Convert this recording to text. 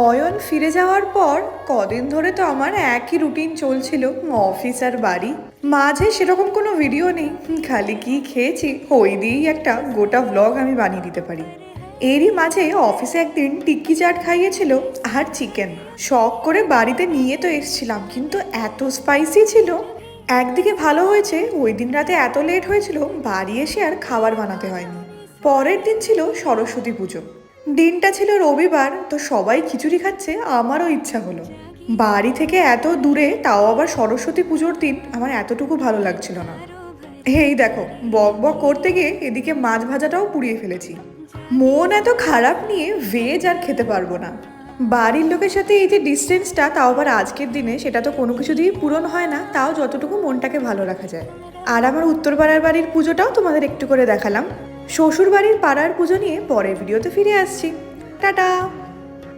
অয়ন ফিরে যাওয়ার পর কদিন ধরে তো আমার একই রুটিন চলছিল, অফিস আর বাড়ি। মাঝে সেরকম কোনো ভিডিও নেই, খালি কি খেয়েছি ওই দিয়েই একটা গোটা ব্লগ আমি বানিয়ে দিতে পারি। এরই মাঝে অফিসে একদিন টিক্কি চাট খাইয়েছিল আর চিকেন। শখ করে বাড়িতে নিয়ে তো এসেছিলাম, কিন্তু এত স্পাইসি ছিল। একদিকে ভালো হয়েছে ওই দিন রাতে এত লেট হয়েছিল, বাড়ি এসে আর খাবার বানাতে হয়নি। পরের দিন ছিল সরস্বতী পুজো। দিনটা ছিল রবিবার, তো সবাই খিচুড়ি খাচ্ছে, আমারও ইচ্ছা হলো। বাড়ি থেকে এত দূরে, তাও আবার সরস্বতী পুজোর দিন, আমার এতটুকু ভালো লাগছিল না। এই দেখো, বক বক করতে গিয়ে এদিকে মাছ ভাজাটাও পুড়িয়ে ফেলেছি। মন এত খারাপ নিয়ে ভেজ আর খেতে পারবো না। বাড়ির লোকের সাথে এই যে ডিস্টেন্সটা, তাও আবার আজকের দিনে, সেটা তো কোনো কিছু দিয়েই পূরণ হয় না, তাও যতটুকু মনটাকে ভালো রাখা যায়। আর আমার উত্তরপাড়ার বাড়ির পুজোটাও তোমাদের একটু করে দেখালাম। শ্বশুর বাড়ির পাড়ার পুজো নিয়ে পরের ভিডিওতে ফিরে আসছি। টাটা।